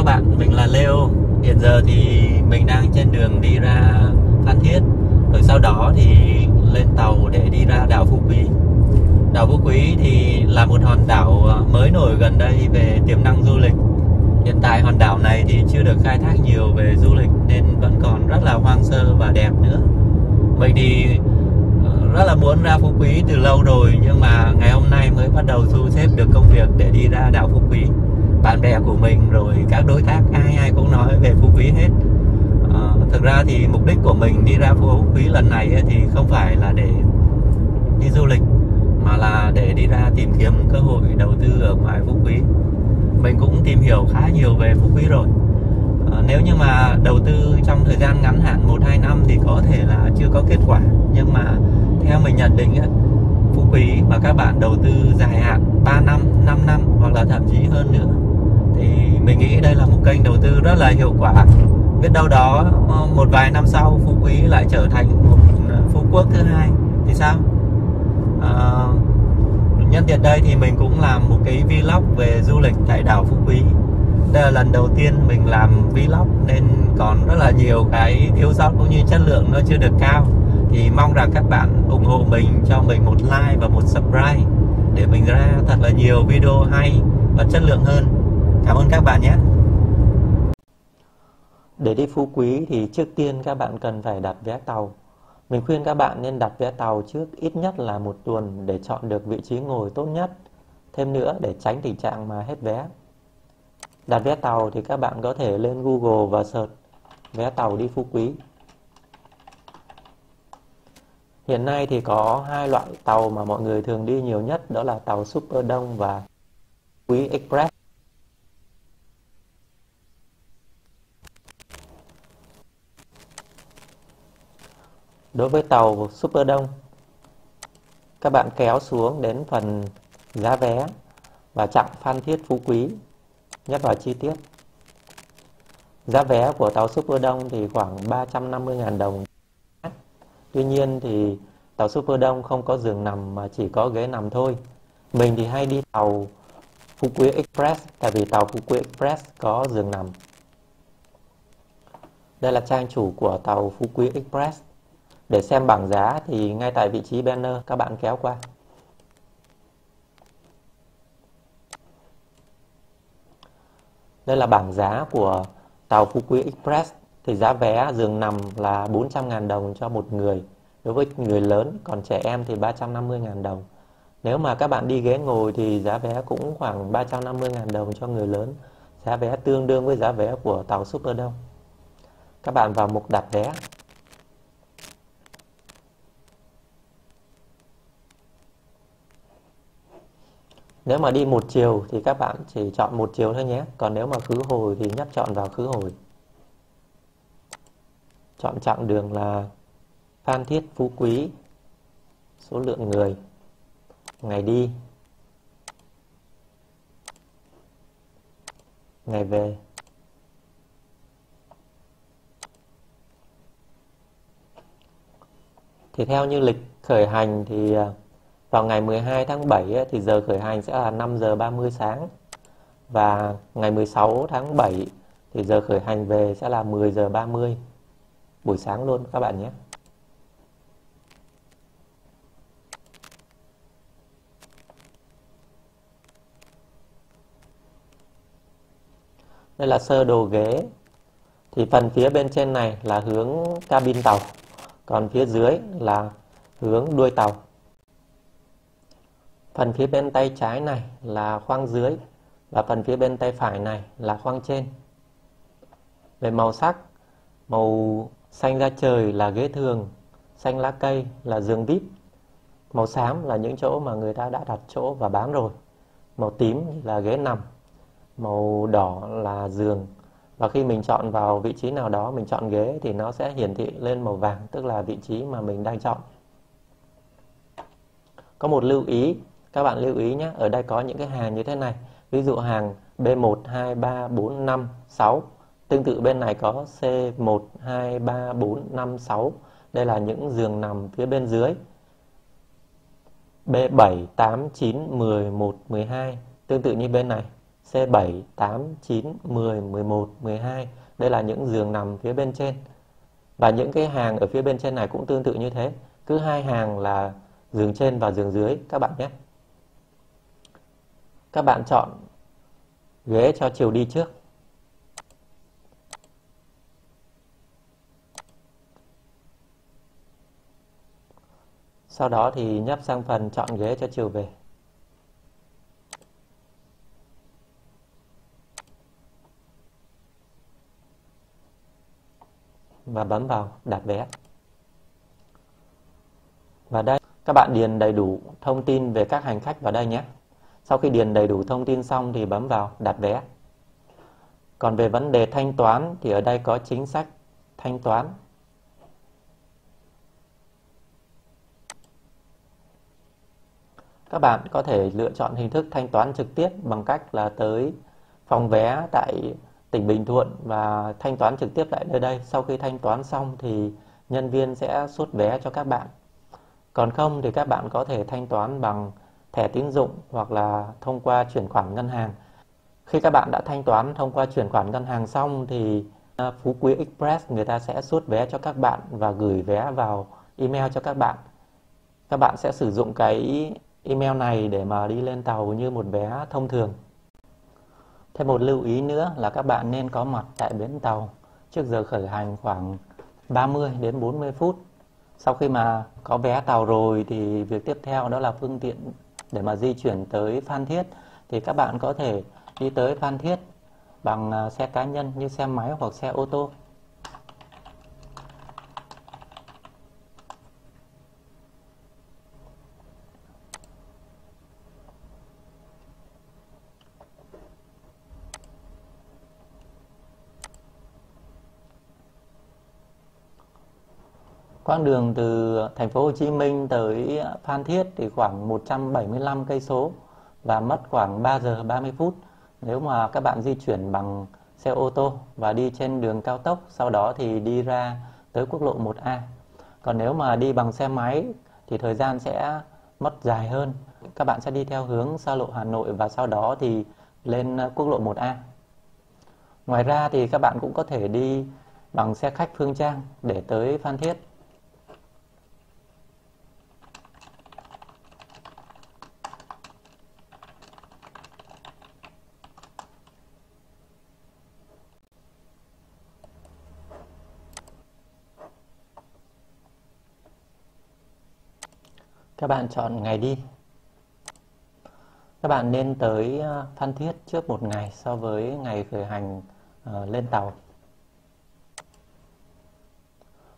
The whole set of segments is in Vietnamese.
các bạn, mình là Leo. Hiện giờ thì mình đang trên đường đi ra Phan Thiết. Rồi sau đó thì lên tàu để đi ra đảo Phú Quý. Đảo Phú Quý thì là một hòn đảo mới nổi gần đây về tiềm năng du lịch. Hiện tại hòn đảo này thì chưa được khai thác nhiều về du lịch nên vẫn còn rất là hoang sơ và đẹp nữa. Mình thì rất là muốn ra Phú Quý từ lâu rồi, nhưng mà ngày hôm nay mới bắt đầu thu xếp được công việc để đi ra đảo Phú Quý. Bạn bè của mình rồi các đối tác ai cũng nói về Phú Quý hết. Thực ra thì mục đích của mình đi ra Phú Quý lần này thì không phải là để đi du lịch, mà là để đi ra tìm kiếm cơ hội đầu tư ở ngoài Phú Quý. Mình cũng tìm hiểu khá nhiều về Phú Quý rồi. Nếu như mà đầu tư trong thời gian ngắn hạn 1-2 năm thì có thể là chưa có kết quả. Nhưng mà theo mình nhận định Phú Quý mà các bạn đầu tư dài hạn 3 năm, 5 năm hoặc là thậm chí hơn nữa thì mình nghĩ đây là một kênh đầu tư rất là hiệu quả. Biết đâu đó một vài năm sau Phú Quý lại trở thành một Phú Quốc thứ hai thì sao? Nhân tiện đây thì mình cũng làm một cái vlog về du lịch tại đảo Phú Quý. Đây là lần đầu tiên mình làm vlog nên còn rất là nhiều cái thiếu sót cũng như chất lượng nó chưa được cao. Thì mong rằng các bạn ủng hộ mình, cho mình một like và một subscribe để mình ra thật là nhiều video hay và chất lượng hơn. Cảm ơn các bạn nhé. Để đi Phú Quý thì trước tiên các bạn cần phải đặt vé tàu. Mình khuyên các bạn nên đặt vé tàu trước ít nhất là 1 tuần để chọn được vị trí ngồi tốt nhất. Thêm nữa, để tránh tình trạng mà hết vé. Đặt vé tàu thì các bạn có thể lên Google và search vé tàu đi Phú Quý. Hiện nay thì có 2 loại tàu mà mọi người thường đi nhiều nhất, đó là tàu Super Đông và Quý Express. Đối với tàu Super Đông, các bạn kéo xuống đến phần giá vé và chặng Phan Thiết Phú Quý, nhắc vào chi tiết. Giá vé của tàu Super Đông thì khoảng 350.000 đồng. Tuy nhiên thì tàu Super Đông không có giường nằm mà chỉ có ghế nằm thôi. Mình thì hay đi tàu Phú Quý Express, tại vì tàu Phú Quý Express có giường nằm. Đây là trang chủ của tàu Phú Quý Express. Để xem bảng giá thì ngay tại vị trí banner, các bạn kéo qua. Đây là bảng giá của tàu Phú Quý Express. Thì giá vé giường nằm là 400.000 đồng cho một người đối với người lớn, còn trẻ em thì 350.000 đồng. Nếu mà các bạn đi ghế ngồi thì giá vé cũng khoảng 350.000 đồng cho người lớn. Giá vé tương đương với giá vé của tàu Super Đông. Các bạn vào mục đặt vé. Nếu mà đi một chiều thì các bạn chỉ chọn một chiều thôi nhé. Còn nếu mà khứ hồi thì nhấp chọn vào khứ hồi. Chọn chặng đường là Phan Thiết Phú Quý, số lượng người, ngày đi, ngày về. Thì theo như lịch khởi hành thì vào ngày 12 tháng 7 thì giờ khởi hành sẽ là 5 giờ 30 sáng. Và ngày 16 tháng 7 thì giờ khởi hành về sẽ là 10 giờ 30 buổi sáng luôn các bạn nhé. Đây là sơ đồ ghế. Thì phần phía bên trên này là hướng cabin tàu, còn phía dưới là hướng đuôi tàu. Phần phía bên tay trái này là khoang dưới và phần phía bên tay phải này là khoang trên. Về màu sắc, màu xanh da trời là ghế thường, xanh lá cây là giường VIP, màu xám là những chỗ mà người ta đã đặt chỗ và bán rồi, màu tím là ghế nằm, màu đỏ là giường. Và khi mình chọn vào vị trí nào đó, mình chọn ghế thì nó sẽ hiển thị lên màu vàng, tức là vị trí mà mình đang chọn. Có một lưu ý, các bạn lưu ý nhé, ở đây có những cái hàng như thế này. Ví dụ hàng B1, 2, 3, 4, 5, 6. Tương tự bên này có C1, 2, 3, 4, 5, 6. Đây là những giường nằm phía bên dưới. B7, 8, 9, 10, 1, 12. Tương tự như bên này. C7, 8, 9, 10, 11, 12. Đây là những giường nằm phía bên trên. Và những cái hàng ở phía bên trên này cũng tương tự như thế. Cứ 2 hàng là giường trên và giường dưới các bạn nhé. Các bạn chọn ghế cho chiều đi trước. Sau đó thì nhấp sang phần chọn ghế cho chiều về. Và bấm vào đặt vé. Và đây, các bạn điền đầy đủ thông tin về các hành khách vào đây nhé. Sau khi điền đầy đủ thông tin xong thì bấm vào đặt vé. Còn về vấn đề thanh toán thì ở đây có chính sách thanh toán. Các bạn có thể lựa chọn hình thức thanh toán trực tiếp bằng cách là tới phòng vé tại tỉnh Bình Thuận và thanh toán trực tiếp tại nơi đây. Sau khi thanh toán xong thì nhân viên sẽ xuất vé cho các bạn. Còn không thì các bạn có thể thanh toán bằng thẻ tín dụng hoặc là thông qua chuyển khoản ngân hàng. Khi các bạn đã thanh toán thông qua chuyển khoản ngân hàng xong thì Phú Quý Express người ta sẽ xuất vé cho các bạn và gửi vé vào email cho các bạn. Các bạn sẽ sử dụng cái email này để mà đi lên tàu như một vé thông thường. Thêm một lưu ý nữa là các bạn nên có mặt tại bến tàu trước giờ khởi hành khoảng 30 đến 40 phút. Sau khi mà có vé tàu rồi thì việc tiếp theo đó là phương tiện để mà di chuyển tới Phan Thiết. Thì các bạn có thể đi tới Phan Thiết bằng xe cá nhân như xe máy hoặc xe ô tô. Quãng đường từ thành phố Hồ Chí Minh tới Phan Thiết thì khoảng 175 cây số và mất khoảng 3 giờ 30 phút nếu mà các bạn di chuyển bằng xe ô tô và đi trên đường cao tốc, sau đó thì đi ra tới quốc lộ 1A. Còn nếu mà đi bằng xe máy thì thời gian sẽ mất dài hơn. Các bạn sẽ đi theo hướng xa lộ Hà Nội và sau đó thì lên quốc lộ 1A. Ngoài ra thì các bạn cũng có thể đi bằng xe khách Phương Trang để tới Phan Thiết. Các bạn chọn ngày đi. Các bạn nên tới Phan Thiết trước một ngày so với ngày khởi hành lên tàu.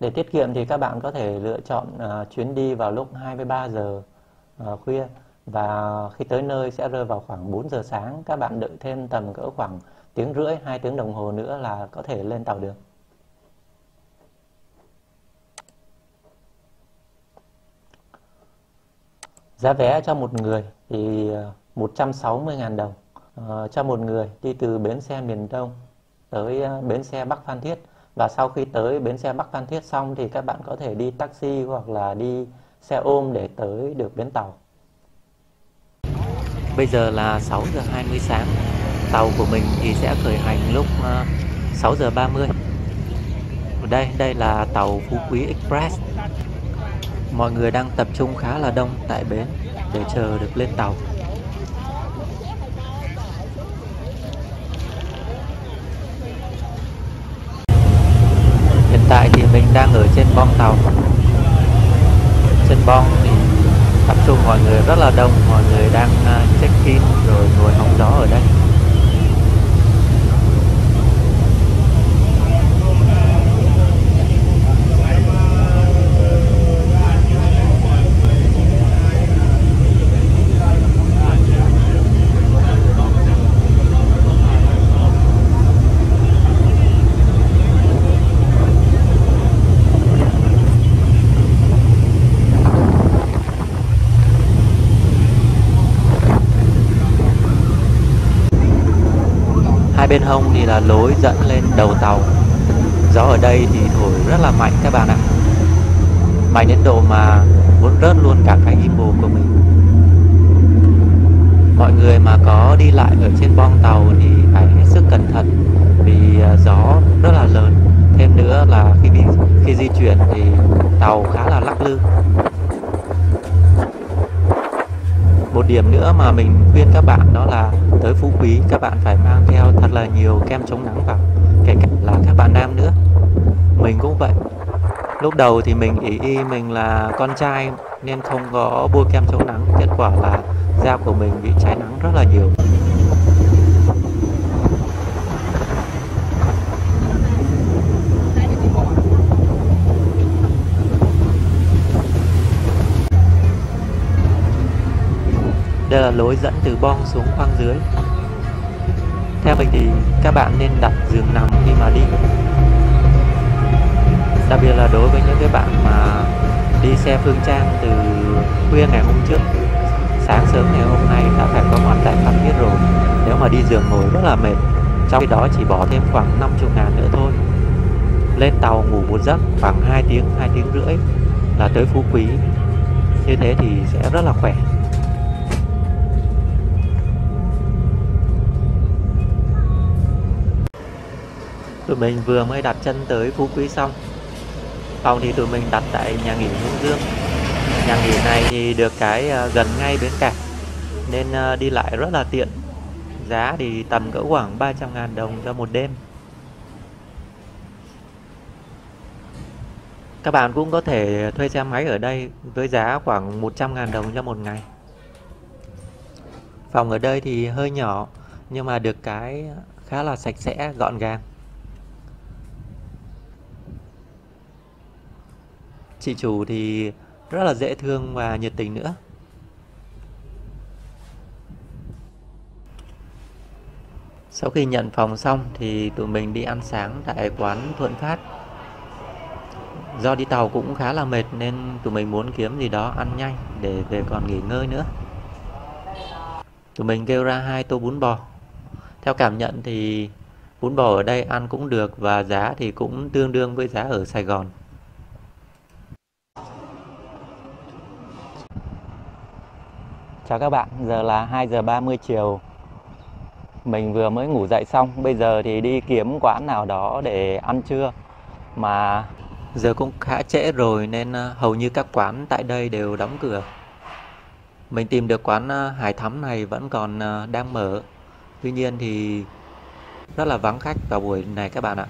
Để tiết kiệm thì các bạn có thể lựa chọn chuyến đi vào lúc 23 giờ khuya và khi tới nơi sẽ rơi vào khoảng 4 giờ sáng. Các bạn đợi thêm tầm cỡ khoảng tiếng rưỡi, 2 tiếng đồng hồ nữa là có thể lên tàu được. Giá vé cho một người thì 160.000 đồng cho một người đi từ bến xe miền Đông tới bến xe Bắc Phan Thiết. Và sau khi tới bến xe Bắc Phan Thiết xong thì các bạn có thể đi taxi hoặc là đi xe ôm để tới được bến tàu. Bây giờ là 6 giờ 20 sáng. Tàu của mình thì sẽ khởi hành lúc 6 giờ 30. Đây là tàu Phú Quý Express. Mọi người đang tập trung khá là đông tại bến để chờ được lên tàu. Hiện tại thì mình đang ở trên boong tàu. Trên boong thì tập trung mọi người rất là đông, mọi người đang check-in rồi ngồi hóng gió ở đây. Hai bên hông thì là lối dẫn lên đầu tàu. Gió ở đây thì thổi rất là mạnh các bạn ạ. Mạnh đến độ mà muốn rớt luôn cả cái gimbal của mình. Mọi người mà có đi lại ở trên boong tàu thì phải hết sức cẩn thận vì gió rất là lớn. Thêm nữa là khi di chuyển thì tàu khá là lắc lư. Một điểm nữa mà mình khuyên các bạn đó là tới Phú Quý các bạn phải mang theo thật là nhiều kem chống nắng vào, kể cả là các bạn nam nữa. Mình cũng vậy. Lúc đầu thì mình ý mình là con trai nên không có bôi kem chống nắng, kết quả là da của mình bị cháy nắng rất là nhiều. Đây là lối dẫn từ boong xuống khoang dưới. Theo mình thì các bạn nên đặt giường nằm khi mà đi. Đặc biệt là đối với những cái bạn mà đi xe Phương Trang từ khuya ngày hôm trước, sáng sớm ngày hôm nay đã phải có mặt tại Phan Thiết rồi. Nếu mà đi giường ngồi rất là mệt, trong khi đó chỉ bỏ thêm khoảng 50.000 nữa thôi. Lên tàu ngủ một giấc khoảng 2 tiếng rưỡi là tới Phú Quý. Như thế thì sẽ rất là khỏe. Tụi mình vừa mới đặt chân tới Phú Quý xong. Phòng thì tụi mình đặt tại nhà nghỉ Hướng Dương. Nhà nghỉ này thì được cái gần ngay bến cảng nên đi lại rất là tiện. Giá thì tầm cỡ khoảng 300.000 đồng cho một đêm. Các bạn cũng có thể thuê xe máy ở đây với giá khoảng 100.000 đồng cho một ngày. Phòng ở đây thì hơi nhỏ nhưng mà được cái khá là sạch sẽ, gọn gàng. Chị chủ thì rất là dễ thương và nhiệt tình nữa. Sau khi nhận phòng xong thì tụi mình đi ăn sáng tại quán Thuận Phát. Do đi tàu cũng khá là mệt nên tụi mình muốn kiếm gì đó ăn nhanh để về còn nghỉ ngơi nữa. Tụi mình kêu ra 2 tô bún bò. Theo cảm nhận thì bún bò ở đây ăn cũng được và giá thì cũng tương đương với giá ở Sài Gòn. Chào các bạn, giờ là 2 giờ 30 chiều. Mình vừa mới ngủ dậy xong, bây giờ thì đi kiếm quán nào đó để ăn trưa. Mà giờ cũng khá trễ rồi nên hầu như các quán tại đây đều đóng cửa. Mình tìm được quán Hải Thắm này vẫn còn đang mở. Tuy nhiên thì rất là vắng khách vào buổi này các bạn ạ.